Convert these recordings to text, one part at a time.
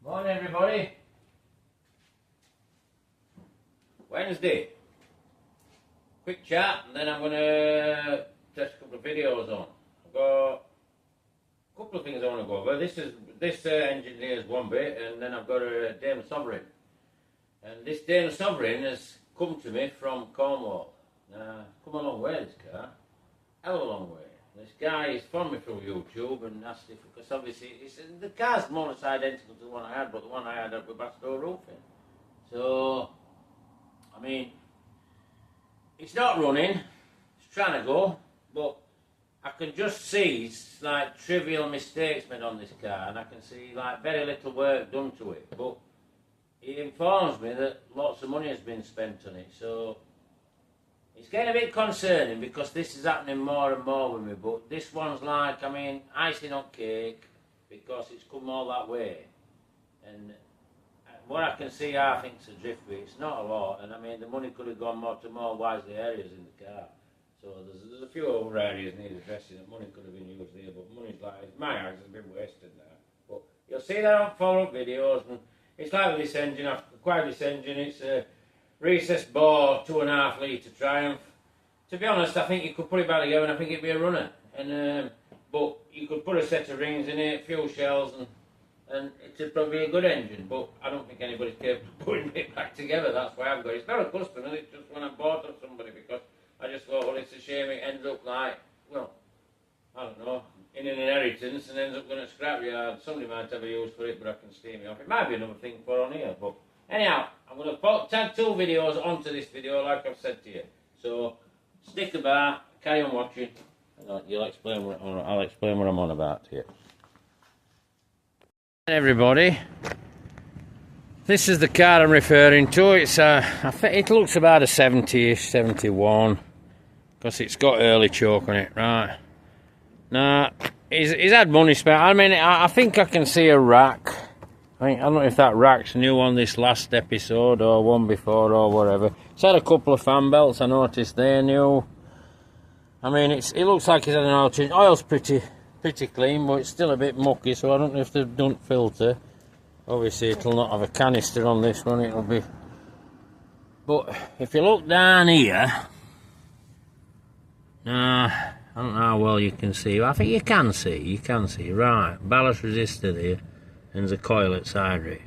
Morning everybody. Wednesday. Quick chat and then I'm going to test a couple of videos on. I've got a couple of things I want to go over. This engine here is one bit, and then I've got a Daimler Sovereign. And this Daimler Sovereign has come to me from Cornwall. Now, come a long way, this car. Hell of a long way. This guy is found me through YouTube and asked if, because obviously the car's more or less identical to the one I had, but the one I had with back door roofing. So, I mean, it's not running, it's trying to go, but I can just see like trivial mistakes made on this car, and I can see like very little work done to it. But he informs me that lots of money has been spent on it, so it's getting a bit concerning because this is happening more and more with me. But this one's like, I mean, icing on cake because it's come all that way. And what I can see, I think it's a drift bit. It's not a lot, and I mean, the money could have gone more to more wisely areas in the car. So there's a few other areas need addressing that money could have been used there, but money's like, in my eyes, has been wasted now. But you'll see that on follow-up videos, and it's like with this engine. I've acquired this engine. It's a recessed bore 2.5 litre Triumph. To be honest, I think you could put it back together and I think it'd be a runner. And but you could put a set of rings in it, fuel shells, and it'd probably be a good engine. But I don't think anybody's capable of putting it back together. That's why I've got it. It's not a custom, it's just when I bought it off somebody, because I just thought, well, it's a shame it ends up like, well, I don't know, in an inheritance and ends up going to scrapyard. Somebody might have a use for it, but I can steam it off. It might be another thing for on here, but anyhow, I'm going to tag 2 videos onto this video, like I've said to you. So stick about, carry on watching, and I'll explain what I'm on about to you. Everybody, this is the car I'm referring to. It's it looks about a 70-ish, 71, because it's got early choke on it, right? Now, he's had money spent. I mean, I think I can see a rack. I don't know if that rack's new on this last episode or one before or whatever. It's had a couple of fan belts, I noticed they're new. I mean, it looks like it's had an oil change. Oil's pretty clean, but it's still a bit mucky, so I don't know if they've done filter. Obviously, it'll not have a canister on this one, it'll be... But if you look down here... I don't know how well you can see. I think you can see, right. Ballast resistor there. And there's a coil at side of it.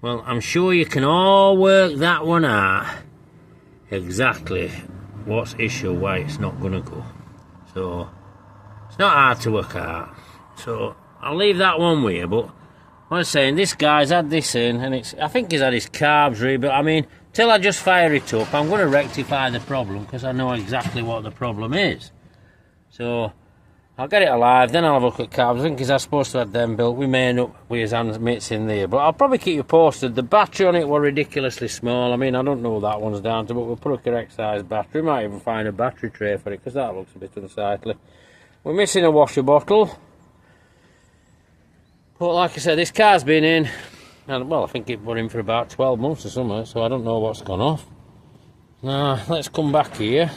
Well, I'm sure you can all work that one out exactly what's issue, why it's not going to go. So it's not hard to work out. So I'll leave that one with you. But what I'm saying, this guy's had this in, and I think he's had his carbs rebuilt. I mean, till I just fire it up, I'm going to rectify the problem because I know exactly what the problem is. So I'll get it alive, then I'll have a look at carbs. I think he's supposed to have them built. We may end up with his hands mitts in there, but I'll probably keep you posted. The battery on it were ridiculously small. I mean, I don't know what that one's down to, but we'll put a correct size battery. We might even find a battery tray for it, because that looks a bit unsightly. We're missing a washer bottle. But like I said, this car's been in, and well, I think it were in for about 12 months or something, so I don't know what's gone off. Now, let's come back here.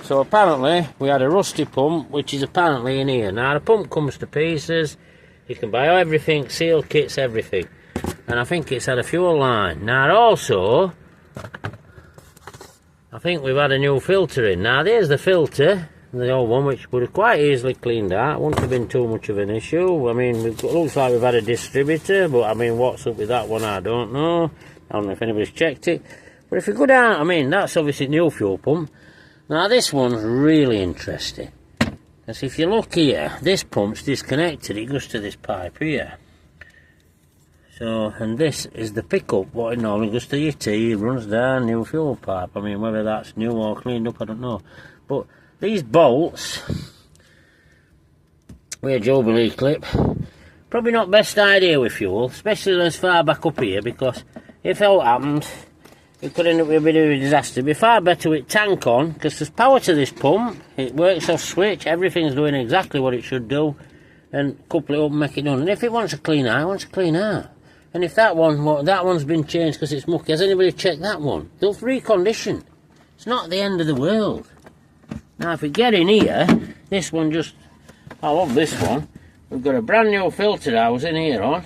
So apparently we had a rusty pump, which is apparently in here. Now the pump comes to pieces. You can buy everything, seal kits, everything. And I think it's had a fuel line. Now also, I think we've had a new filter in. Now there's the filter, the old one, which would have quite easily cleaned out. Wouldn't have been too much of an issue. I mean, it looks like we've had a distributor, but I mean, what's up with that one, I don't know. I don't know if anybody's checked it. But if you go down, I mean, that's obviously new fuel pump. Now this one's really interesting, because if you look here, this pump's disconnected, it goes to this pipe here. So, and this is the pickup, what it normally goes to your T, runs down, new fuel pipe. I mean, whether that's new or cleaned up, I don't know. But these bolts, with a Jubilee clip, probably not best idea with fuel, especially as far back up here, because if that happened, it could end up with a bit of a disaster. It'd be far better with tank on, because there's power to this pump. It works off switch, everything's doing exactly what it should do, and couple it up and make it done. And if it wants to clean out, it wants to clean out. And if that one's been changed because it's mucky, has anybody checked that one? They'll recondition. It's not the end of the world. Now if we get in here, this one just, I love this one. We've got a brand new filter housing here on,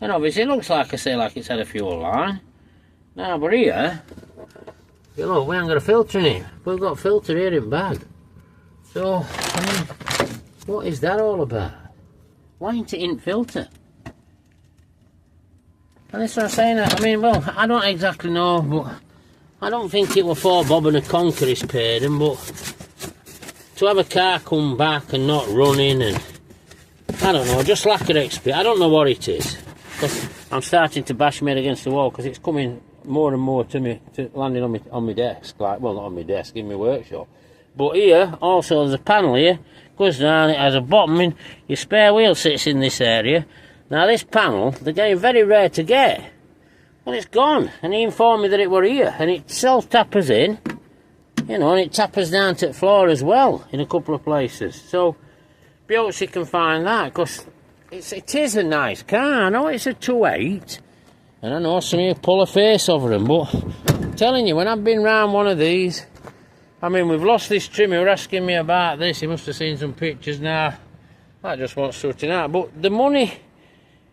And obviously it looks like, I say, like it's had a fuel line. Now, but here, you look, we haven't got a filter in it. We've got a filter here in bag. So, I mean, what is that all about? Why ain't it in filter? And that's what I'm saying. I mean, well, I don't exactly know, but I don't think it was for Bob and a Conqueror's paid them, but to have a car come back and not running, and I don't know, just lack of experience. I don't know what it is. I'm starting to bash my head against the wall because it's coming more and more to me, landing on my desk. Like, well, not on my desk, in my workshop. But here, also, there's a panel here, goes down, it has a bottom, and your spare wheel sits in this area. Now, this panel, they're getting very rare to get. Well, it's gone, and he informed me that it were here, and it self-tappers in, you know, and it tappers down to the floor as well, in a couple of places. So, be able you can find that, because it is a nice car. I know it's a 2.8, and I know some of you pull a face over them, but I'm telling you, when I've been round one of these, I mean, we've lost this trim. He was asking me about this. He must have seen some pictures now. That just wants sorting out. But the money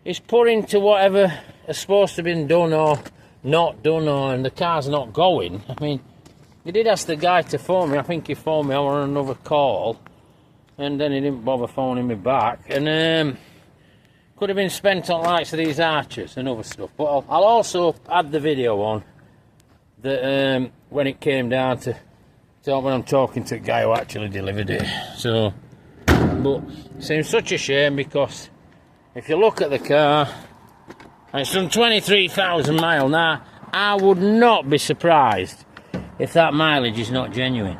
is put into whatever is supposed to have been done or not done, and the car's not going. I mean, he did ask the guy to phone me. I think he phoned me on another call, and then he didn't bother phoning me back. And could have been spent on likes of these archers and other stuff. But I'll also add the video on that when it came down to when I'm talking to the guy who actually delivered it. So, but it seems such a shame, because if you look at the car, and it's done 23,000 miles now, I would not be surprised if that mileage is not genuine.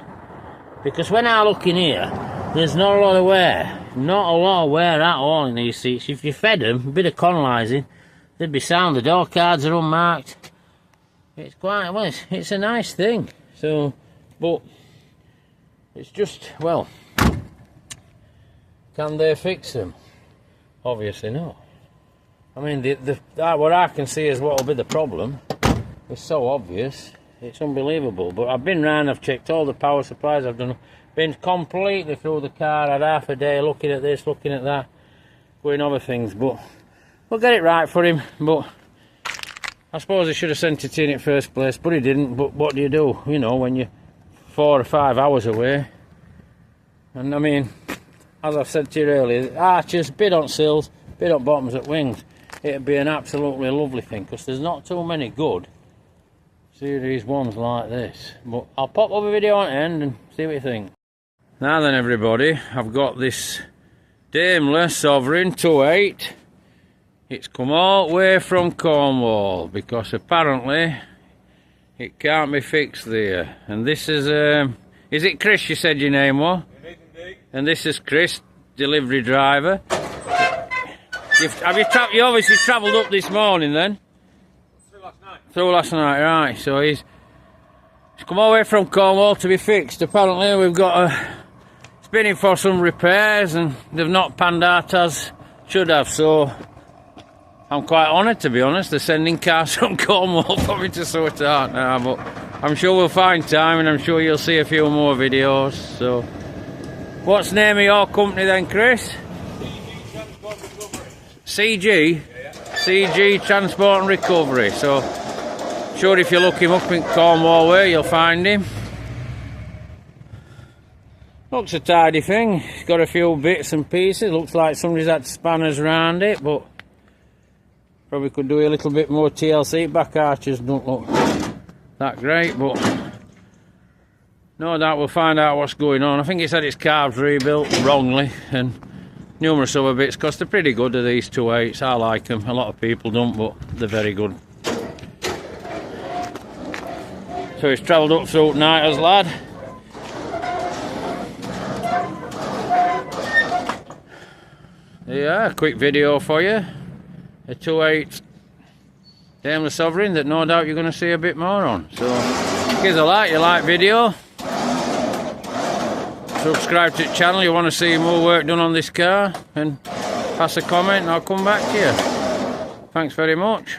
Because when I look in here, there's not a lot of wear. Not a lot of wear at all in these seats. If you fed them a bit of colonizing, they'd be sound. The door cards are unmarked. It's quite, well, it's a nice thing. So, but it's just, well, can they fix them? Obviously not. I mean, what I can see is what will be the problem. It's so obvious. It's unbelievable. But I've been round, I've checked all the power supplies, I've been completely through the car, had half a day looking at this, looking at that, going over things. But we'll get it right for him. But I suppose he should have sent it in first place, but he didn't. But what do? You know, when you're 4 or 5 hours away. And I mean, as I've said to you earlier, arches, bit on sills, bit on bottoms at wings. It'd be an absolutely lovely thing, because there's not too many good series ones like this. But I'll pop up a video on the end and see what you think. Now then, everybody, I've got this Daimler Sovereign 2.8. It's come all the way from Cornwall, because apparently it can't be fixed there. And this is it Chris, you said your name was? It is indeed. And this is Chris, delivery driver. You obviously travelled up this morning then? Through last night. Through last night, right. So he's come all the way from Cornwall to be fixed. Apparently we've got it's been in for some repairs, and they've not panned out as should have. So I'm quite honoured, to be honest. They're sending cars from Cornwall for me to sort out now. But I'm sure we'll find time, and I'm sure you'll see a few more videos. So, what's the name of your company then, Chris? CG? Yeah. CG Transport and Recovery. So, sure, if you look him up in Cornwall way, you'll find him. Looks a tidy thing. It's got a few bits and pieces. Looks like somebody's had spanners around it, but probably could do a little bit more TLC. Back arches don't look that great, but no doubt we'll find out what's going on. I think it's had its carbs rebuilt wrongly, and numerous other bits, because they're pretty good at these 2.8s. I like them. A lot of people don't, but they're very good. So he's travelled up through tonight, as lad. Yeah, a quick video for you. A 2.8 Daimler Sovereign that no doubt you're going to see a bit more on. So give us a like, you like video. Subscribe to the channel, you want to see more work done on this car, and pass a comment and I'll come back to you. Thanks very much.